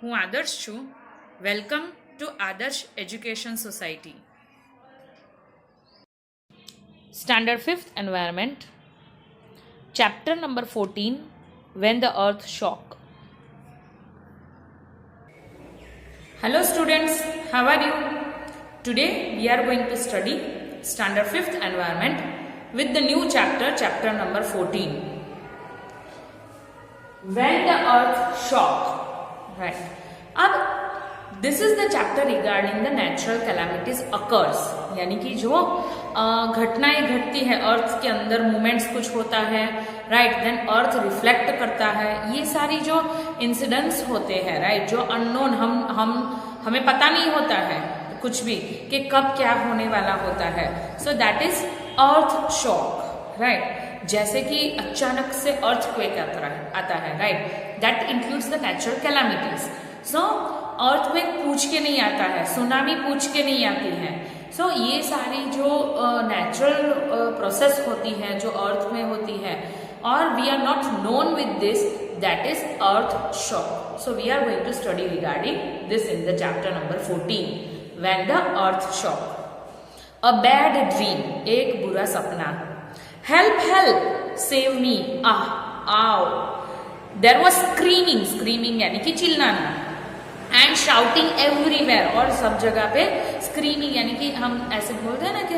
હું આદર્શ છું. વેલકમ ટુ આદર્શ education society. Standard 5th Environment, Chapter number 14, When the Earth Shock. Hello students, how are you? Today we are going to study Standard 5th Environment with the new chapter, chapter number 14. When the Earth Shock. Right. अब this is the chapter regarding the natural calamities occurs, यानी कि जो घटनाएं घटती है अर्थ के अंदर, movements कुछ होता है, राइट, देन अर्थ रिफ्लेक्ट करता है. ये सारी जो इंसिडेंट्स होते हैं, राइट, जो अननोन, हमें पता नहीं होता है कुछ भी कि कब क्या होने वाला होता है. So that is earth shock, right. जैसे कि अचानक से अर्थक्वेक आता है, right, that includes the natural calamities. So earthquake पूछ के नहीं आता है, सुनामी पूछ के नहीं आती है. सो ये सारी जो नेचुरल प्रोसेस होती है जो अर्थ में होती है और we are not known with this, that is earth shock. So we are going to study regarding this in the chapter number 14, when the earth shock. A bad dream, एक बुरा सपना. हेल्प हेल्प, सेव मी, आओ. There was screaming, screaming यानी कि चिल्लाना, and shouting everywhere, और सब जगह पे स्क्रीमिंग यानी कि हम ऐसे बोलते हैं ना कि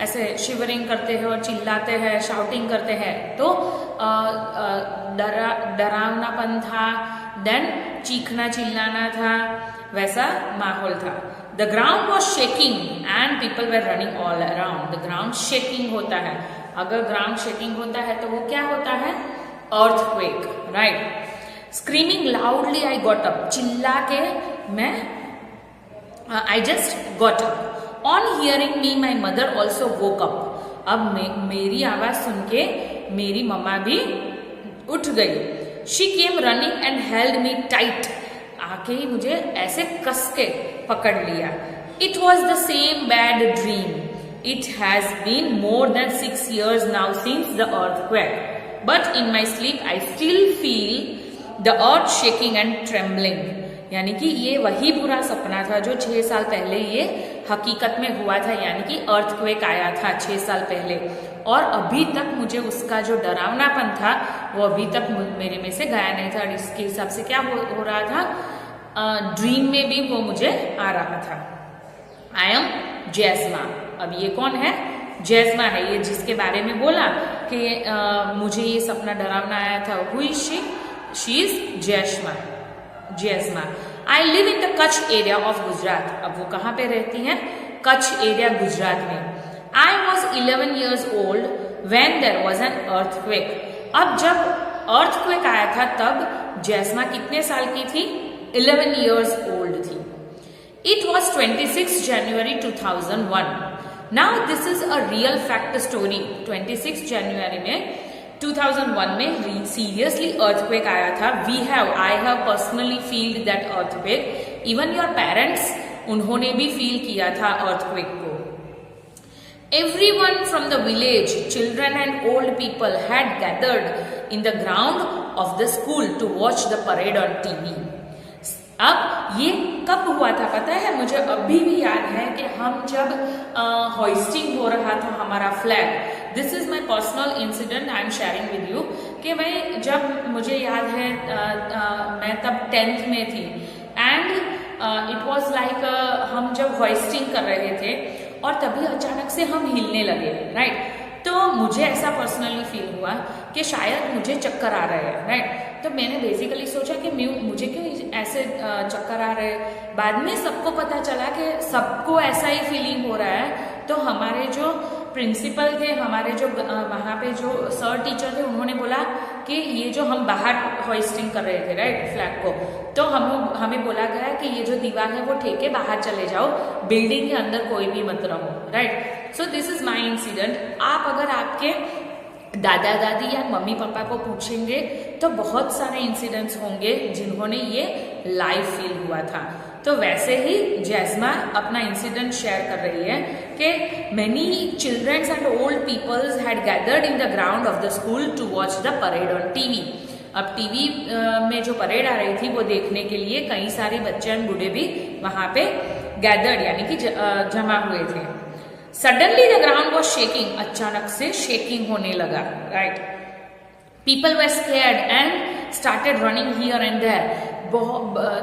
ऐसे शिवरिंग करते हैं और चिल्लाते हैं, शाउटिंग करते हैं. तो डरावनापन था, देन चीखना चिल्लाना था, वैसा माहौल था. The ground was shaking and people were running all around. The ground shaking होता है, अगर ग्राउंड शेकिंग होता है तो वो क्या होता है? Earthquake, right. Screaming loudly I got up, चिल्ला के मैं I just got up. On hearing me my mother also woke up. अब मेरी आवाज सुन के मेरी मम्मा भी उठ गई. She came running and held me tight. आके ही मुझे ऐसे कस के पकड़ लिया. It was the same bad dream. It has been more than 6 years now since the earthquake, but in my sleep I still feel the earth shaking and trembling. यानी कि ये वही बुरा सपना था जो 6 साल पहले ये हकीकत में हुआ था, यानी कि अर्थक्वेक आया था 6 साल पहले, और अभी तक मुझे उसका जो डरावनापन था वो अभी तक मेरे में से गया नहीं था. इसके हिसाब से क्या हो रहा था, ड्रीम में भी वो मुझे आ रहा था. I am Jasma. अब ये कौन है? जैस्मा है, ये जिसके बारे में बोला कि मुझे ये सपना डरावना आया था. Who is she? She is Jasma. Jasma. I live in the Kutch area of Gujarat. अब वो कहाँ पे रहती हैं? कच्छ एरिया, गुजरात में. I was 11 years old when there was an earthquake. अब जब अर्थक्वेक आया था तब जैस्मा कितने साल की थी? 11 years old थी. It was 26 January 2001. Now this is a real fact story. 26 January में 2001 में seriously earthquake आया था. I have personally felt that earthquake. Even your parents, उन्होंने भी feel किया था earthquake को. Everyone from the village, children and old people had gathered in the ground of the school to watch the parade on TV. अब ये कब हुआ था पता है? मुझे अभी भी याद है कि हम जब होइस्टिंग हो रहा था हमारा flag. This is my personal incident I am sharing with you. कि मैं जब, मुझे याद है मैं तब 10th में थी, एंड इट वॉज लाइक हम जब होइस्टिंग कर रहे थे और तभी अचानक से हम हिलने लगे, राइट. तो मुझे ऐसा पर्सनली फील हुआ कि शायद मुझे चक्कर आ रहे हैं, राइट. तो मैंने बेसिकली सोचा कि मुझे क्यों ऐसे चक्कर आ रहे हैं. बाद में सबको पता चला कि सबको ऐसा ही फीलिंग हो रहा है. तो हमारे जो प्रिंसिपल थे, हमारे जो वहाँ पे जो सर टीचर थे, उन्होंने बोला कि ये जो हम बाहर होइस्टिंग कर रहे थे, राइट, फ्लैग को, तो हमें बोला गया कि ये जो दीवार है वो ठेके के बाहर चले जाओ, बिल्डिंग के अंदर कोई भी मत रहो, right. So this is my incident. आप अगर आपके दादा दादी या मम्मी पापा को पूछेंगे तो बहुत सारे इंसिडेंट्स होंगे जिन्होंने ये लाइव फील हुआ था. तो वैसे ही जैस्मा अपना इंसिडेंट शेयर कर रही है कि many childrens and old peoples had gathered in the ground of the school to watch the parade on TV. अब टीवी में जो परेड आ रही थी वो देखने के लिए कई सारे बच्चे और बूढ़े भी वहां पे गैदर्ड यानी कि जमा हुए थे। Suddenly the ground was shaking, अचानक से शेकिंग होने लगा, right. People were scared and started running here and there.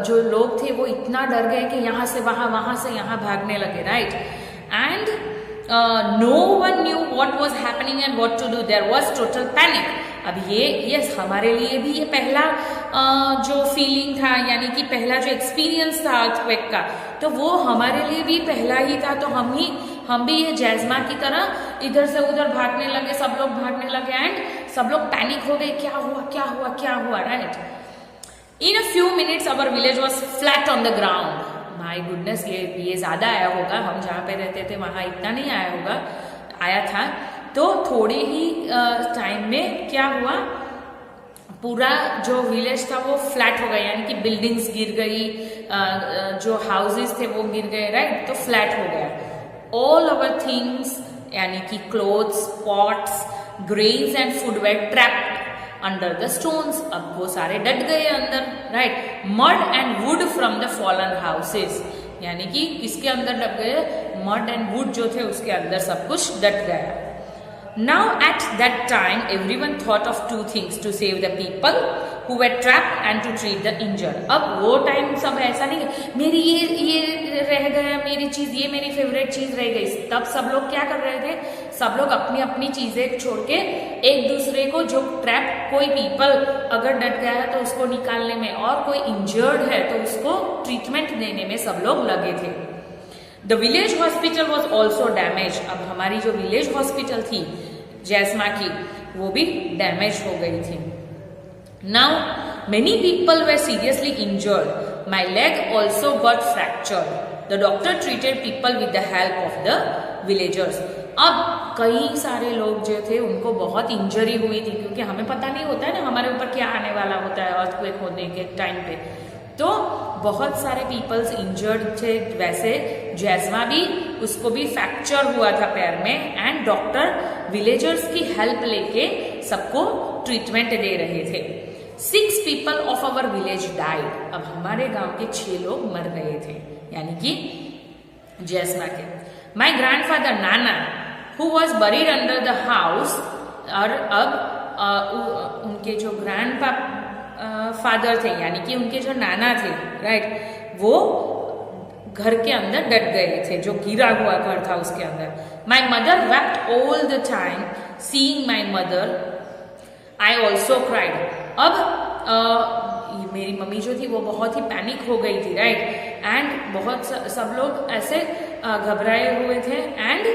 जो लोग थे वो इतना डर गए कि यहाँ से वहां, वहां से यहाँ भागने लगे, right. And no one knew what was happening and what to do. There was total panic. अब ये हमारे लिए भी ये पहला जो फीलिंग था यानी कि पहला जो एक्सपीरियंस था अर्थक्वेक का, तो वो हमारे लिए भी पहला ही था। तो हम भी ये जैस्मा की तरह इधर से उधर भागने लगे, सब लोग भागने लगे एंड सब लोग पैनिक हो गए, क्या हुआ क्या हुआ क्या हुआ, right. In a few minutes our village was flat on the ground. My goodness, ये ज्यादा आया होगा, हम जहाँ पे रहते थे वहां इतना नहीं आया होगा, आया था। तो थोड़े ही टाइम में क्या हुआ, पूरा जो विलेज था वो फ्लैट हो गया, यानी कि बिल्डिंग्स गिर गई, जो हाउसेस थे वो गिर गए, राइट। तो फ्लैट हो गया। ऑल अवर थिंग्स यानी कि clothes, pots, grains and food were trapped under the stones. अब वो सारे डट गए अंदर, right. Mud and wood from the fallen houses, यानी कि किसके अंदर डट गए, मड एंड वुड जो थे उसके अंदर सब कुछ डट गया। Now at that time everyone thought of two things, to save the people who were trapped and to treat the injured. अब वो टाइम सब ऐसा नहीं मेरी ये रह गया, मेरी चीज, ये मेरी फेवरेट चीज रह गई। तब सब लोग क्या कर रहे थे, सब लोग अपनी अपनी चीजें छोड़ के एक दूसरे को, जो ट्रैप कोई पीपल अगर डट गया है तो उसको निकालने में, और कोई इंजर्ड है तो उसको ट्रीटमेंट देने में सब लोग लगे थे। The village hospital was also damage. अब हमारी जो विलेज हॉस्पिटल थी जैस्मा की, वो भी डैमेज हो गई थी। Now many people were seriously injured, my leg also got fractured. The doctor treated people with the help of the villagers. अब कई सारे लोग जो थे उनको बहुत इंजरी हुई थी, क्योंकि हमें पता नहीं होता है ना हमारे ऊपर क्या आने वाला होता है अर्थक्वेक होने के टाइम पे। तो बहुत सारे पीपल्स इंजर्ड थे। वैसे जैस्मा भी, उसको भी फ्रैक्चर हुआ था पैर में, एंड डॉक्टर विलेजर्स की हेल्प लेके सबको ट्रीटमेंट दे रहे थे। 6 people of our village died. अब हमारे गांव के 6 लोग मर गए थे, यानी कि जैस्मा के। माई grandfather Nana who was buried under the house, और अब उनके जो ग्रैंड फादर थे यानी कि उनके जो नाना थे, राइट, वो घर के अंदर डट गए थे, जो गिरा हुआ घर था उसके अंदर। My mother wept all the time seeing my mother, I also cried. अब मेरी मम्मी जो थी वो बहुत ही पैनिक हो गई थी, राइट, एंड बहुत सब लोग ऐसे घबराए हुए थे एंड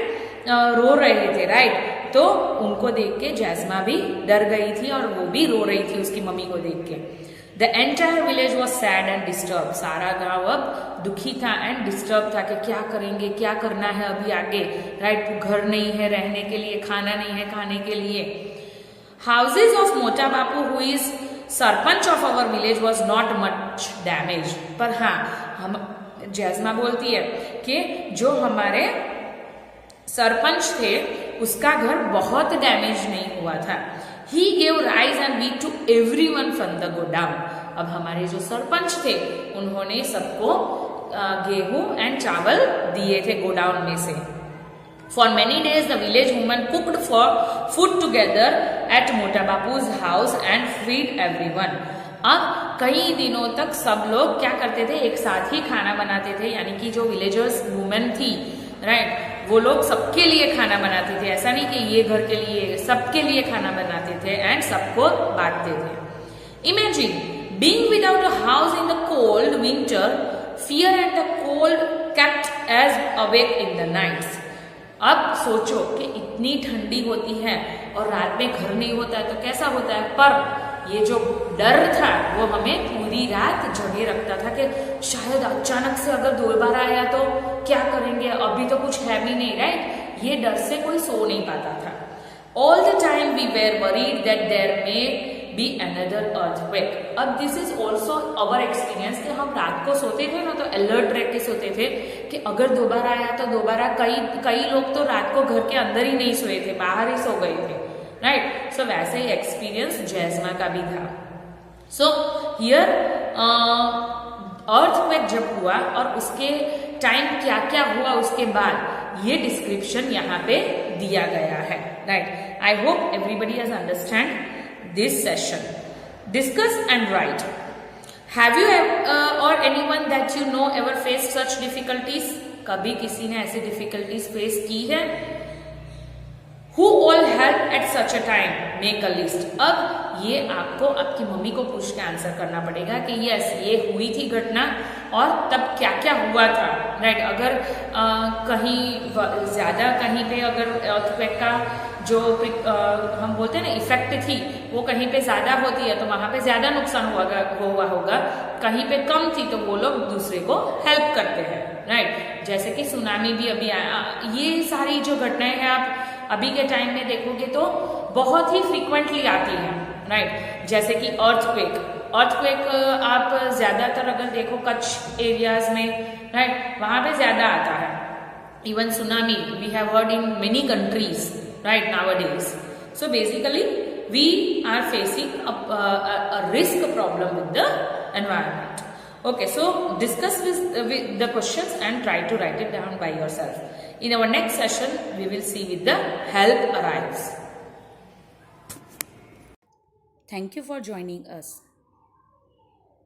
रो रहे थे, राइट। तो उनको देख के जैस्मा भी डर गई थी और वो भी रो रही थी उसकी मम्मी को देख के। The entire village was sad and disturb. सारा गांव अब दुखी था एंड डिस्टर्ब था कि क्या करेंगे, क्या करना है अभी आगे, राइट। घर नहीं है रहने के लिए, खाना नहीं है खाने के लिए। Houses of Mota Bapu who is sarpanch of our village was not much damage. पर हाँ, हम जैस्मा बोलती है कि जो हमारे सरपंच थे उसका घर बहुत डैमेज नहीं हुआ था। He gave rice and wheat to everyone from the godown. अब हमारे जो सरपंच थे उन्होंने सबको गेहूं एंड चावल दिए थे गोडाउन में से। For many days the village women cooked for food together at Mota Bapu's house and feed everyone. अब कई दिनों तक सब लोग क्या करते थे, एक साथ ही खाना बनाते थे, यानी कि जो विलेजर्स वुमेन थी, राइट, वो लोग सबके लिए खाना बनाते थे। ऐसा नहीं कि ये घर के लिए, सबके लिए खाना बनाते थे एंड सबको बांटते थे। Imagine being without a house in the cold winter, fear and the cold kept us awake in the nights. अब सोचो कि इतनी ठंडी होती है और रात में घर नहीं होता है तो कैसा होता है। पर ये जो डर था वो हमें पूरी रात जगे रखता था कि शायद अचानक से अगर दोबारा आया तो क्या करेंगे, अभी तो कुछ है भी नहीं, राइट। ये डर से कोई सो नहीं पाता था। All the time we were worried that there may be another earthquake. अब this is also our experience कि हम रात को सोते थे ना तो अलर्ट रह के सोते थे कि अगर दोबारा आया तो दोबारा। कई लोग तो रात को घर के अंदर ही नहीं सोए थे, बाहर ही सो गए थे, राइट। सो वैसे ही एक्सपीरियंस जैस्मा का भी था। सो हियर अर्थक्वेक जब हुआ और उसके टाइम क्या क्या हुआ उसके बाद ये डिस्क्रिप्शन यहाँ पे दिया गया है, right. I hope everybody has understand this session. Discuss and right. Have you or anyone that you know ever face such difficulties? कभी किसी ने ऐसी डिफिकल्टीज फेस की है? Who all helped at such a time? Make a list. अब ये आपको आपकी मम्मी को पूछ के आंसर करना पड़ेगा कि यस ये हुई थी घटना और तब क्या क्या हुआ था, राइट। अगर कहीं ज्यादा कहीं पे अगर अर्थक्वेक का जो हम बोलते हैं ना इफेक्ट थी वो कहीं पे ज्यादा होती है तो वहां पे ज्यादा नुकसान हुआ होगा, कहीं पे कम थी तो वो लोग दूसरे को हेल्प करते हैं, राइट। जैसे कि सुनामी भी अभी आया। ये सारी जो घटनाएं हैं आप अभी के टाइम में देखोगे तो बहुत ही फ्रीक्वेंटली आती हैं, राइट। जैसे कि अर्थक्वेक आप ज्यादातर अगर देखो कच्छ एरियाज में, राइट, वहां पे ज्यादा आता है। Even tsunami we have heard in many countries, right, nowadays. So basically we are facing a risk problem with the environment. Okay, so discuss with the questions and try to write it down by yourself. In our next session, we will see with the help arrives. Thank you for joining us.